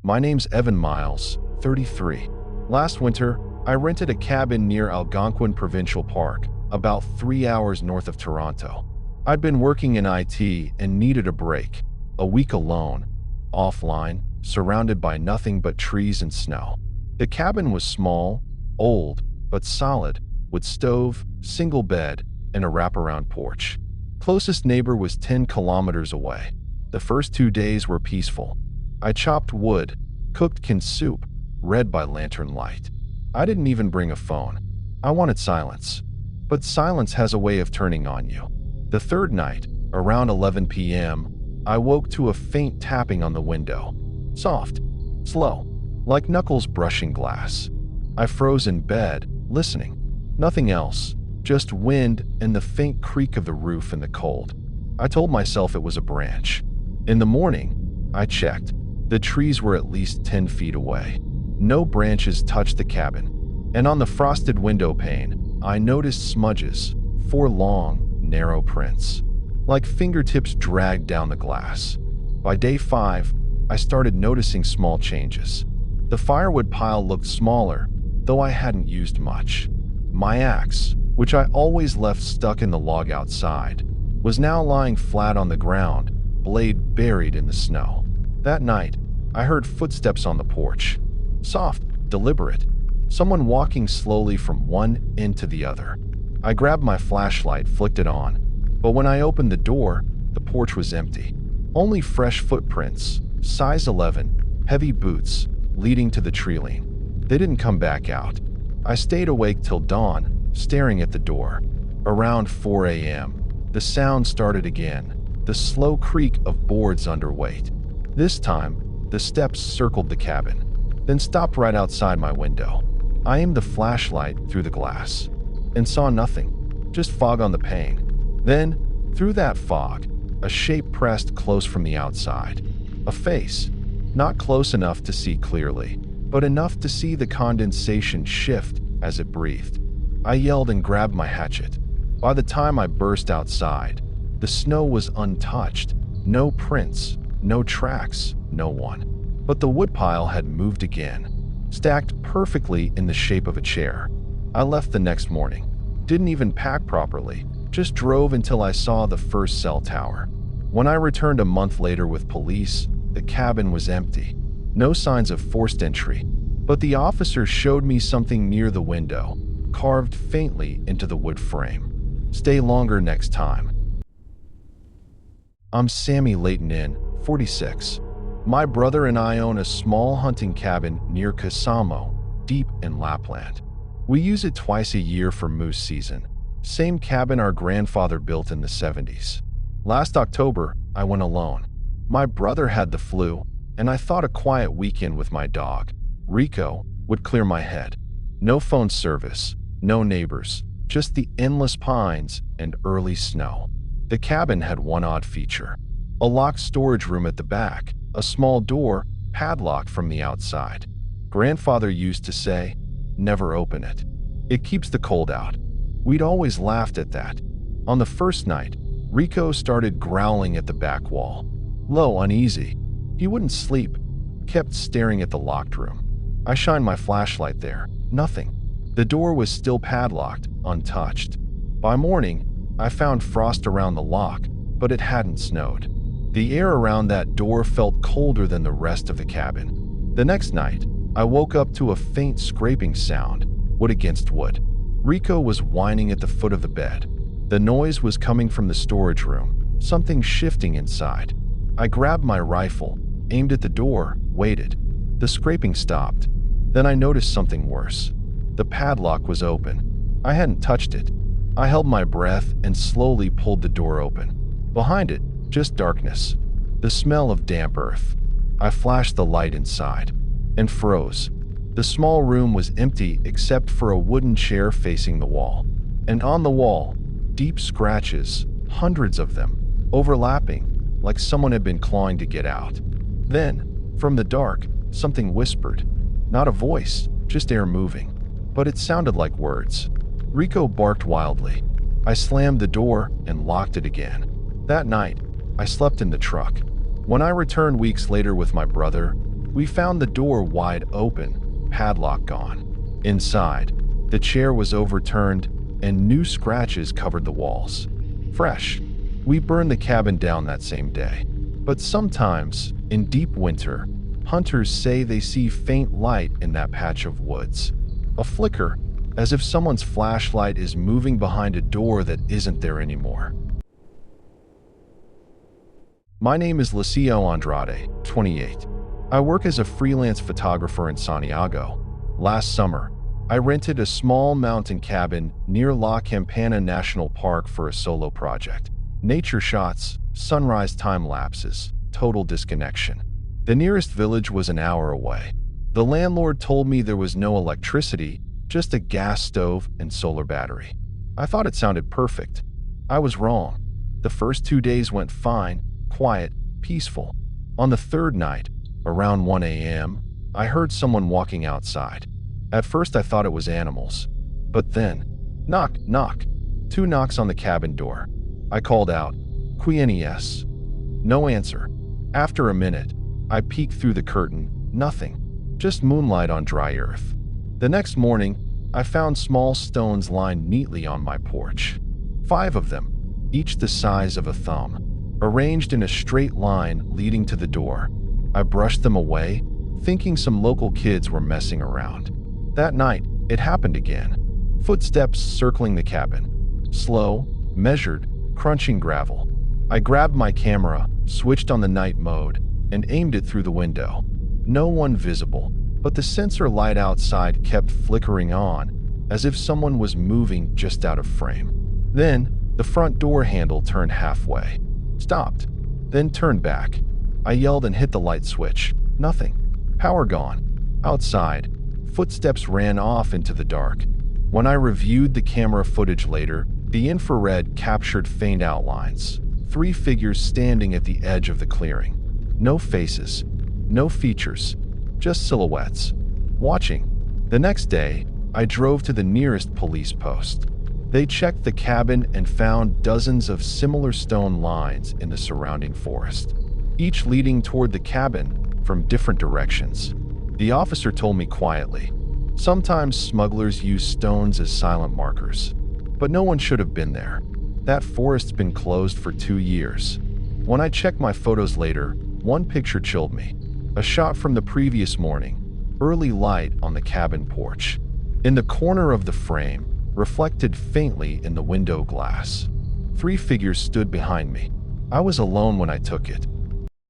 My name's Evan Miles, 33. Last winter, I rented a cabin near Algonquin Provincial Park, about 3 hours north of Toronto. I'd been working in IT and needed a break. A week alone, offline, surrounded by nothing but trees and snow. The cabin was small, old, but solid, with stove, single bed, and a wraparound porch. Closest neighbor was 10 kilometers away. The first 2 days were peaceful. I chopped wood, cooked canned soup, read by lantern light. I didn't even bring a phone. I wanted silence. But silence has a way of turning on you. The third night, around 11 p.m., I woke to a faint tapping on the window. Soft, slow, like knuckles brushing glass. I froze in bed, listening. Nothing else, just wind and the faint creak of the roof in the cold. I told myself it was a branch. In the morning, I checked. The trees were at least 10 feet away. No branches touched the cabin. And on the frosted window pane, I noticed smudges, 4 long, narrow prints, like fingertips dragged down the glass. By day 5, I started noticing small changes. The firewood pile looked smaller, though I hadn't used much. My axe, which I always left stuck in the log outside, was now lying flat on the ground, blade buried in the snow. That night, I heard footsteps on the porch. Soft, deliberate, someone walking slowly from one end to the other. I grabbed my flashlight, flicked it on, but when I opened the door, the porch was empty. Only fresh footprints, size 11, heavy boots, leading to the treeline. They didn't come back out. I stayed awake till dawn, staring at the door. Around 4 a.m., the sound started again, the slow creak of boards underweight. This time, the steps circled the cabin, then stopped right outside my window. I aimed the flashlight through the glass and saw nothing, just fog on the pane. Then, through that fog, a shape pressed close from the outside. A face, not close enough to see clearly, but enough to see the condensation shift as it breathed. I yelled and grabbed my hatchet. By the time I burst outside, the snow was untouched. No prints, no tracks, no one. But the woodpile had moved again, stacked perfectly in the shape of a chair. I left the next morning. Didn't even pack properly, just drove until I saw the first cell tower. When I returned a month later with police, the cabin was empty. No signs of forced entry, but the officer showed me something near the window, carved faintly into the wood frame. Stay longer next time. I'm Sammy Leighton Inn, 46. My brother and I own a small hunting cabin near Kasamo, deep in Lapland. We use it twice a year for moose season. Same cabin our grandfather built in the 70s. Last October, I went alone. My brother had the flu, and I thought a quiet weekend with my dog, Rico, would clear my head. No phone service, no neighbors, just the endless pines and early snow. The cabin had one odd feature: a locked storage room at the back, a small door padlocked from the outside. Grandfather used to say, "Never open it. It keeps the cold out." We'd always laughed at that. On the first night, Rico started growling at the back wall. Low, uneasy. He wouldn't sleep, kept staring at the locked room. I shined my flashlight there. Nothing. The door was still padlocked, untouched. By morning, I found frost around the lock, but it hadn't snowed. The air around that door felt colder than the rest of the cabin. The next night, I woke up to a faint scraping sound, wood against wood. Rico was whining at the foot of the bed. The noise was coming from the storage room, something shifting inside. I grabbed my rifle, aimed at the door, waited. The scraping stopped. Then I noticed something worse. The padlock was open. I hadn't touched it. I held my breath and slowly pulled the door open. Behind it, just darkness. The smell of damp earth. I flashed the light inside and froze. The small room was empty except for a wooden chair facing the wall. And on the wall, deep scratches, hundreds of them, overlapping, like someone had been clawing to get out. Then, from the dark, something whispered. Not a voice, just air moving. But it sounded like words. Rico barked wildly. I slammed the door and locked it again. That night, I slept in the truck. When I returned weeks later with my brother, We found the door wide open, padlock gone. Inside, the chair was overturned and new scratches covered the walls. Fresh. We burned the cabin down that same day. But sometimes, in deep winter, hunters say they see faint light in that patch of woods. A flicker, as if someone's flashlight is moving behind a door that isn't there anymore. My name is Lucio Andrade, 28. I work as a freelance photographer in Santiago. Last summer, I rented a small mountain cabin near La Campana National Park for a solo project. Nature shots, sunrise time lapses, total disconnection. The nearest village was an hour away. The landlord told me there was no electricity, just a gas stove and solar battery. I thought it sounded perfect. I was wrong. The first 2 days went fine, quiet, peaceful. On the third night, around 1 a.m., I heard someone walking outside. At first I thought it was animals. But then, knock, knock. 2 knocks on the cabin door. I called out, "Quienies?" No answer. After a minute, I peeked through the curtain. Nothing. Just moonlight on dry earth. The next morning, I found small stones lined neatly on my porch. 5 of them, each the size of a thumb, arranged in a straight line leading to the door. I brushed them away, thinking some local kids were messing around. That night, it happened again. Footsteps circling the cabin. Slow, measured, crunching gravel. I grabbed my camera, switched on the night mode, and aimed it through the window. No one visible, but the sensor light outside kept flickering on, as if someone was moving just out of frame. Then, the front door handle turned halfway, stopped, then turned back. I yelled and hit the light switch. Nothing. Power gone. Outside, footsteps ran off into the dark. When I reviewed the camera footage later, the infrared captured faint outlines. 3 figures standing at the edge of the clearing. No faces, no features, just silhouettes. Watching. The next day, I drove to the nearest police post. They checked the cabin and found dozens of similar stone lines in the surrounding forest, each leading toward the cabin from different directions. The officer told me quietly, sometimes smugglers use stones as silent markers, but no one should have been there. That forest's been closed for 2 years. When I checked my photos later, one picture chilled me. A shot from the previous morning, early light on the cabin porch. In the corner of the frame, reflected faintly in the window glass. 3 figures stood behind me. I was alone when I took it.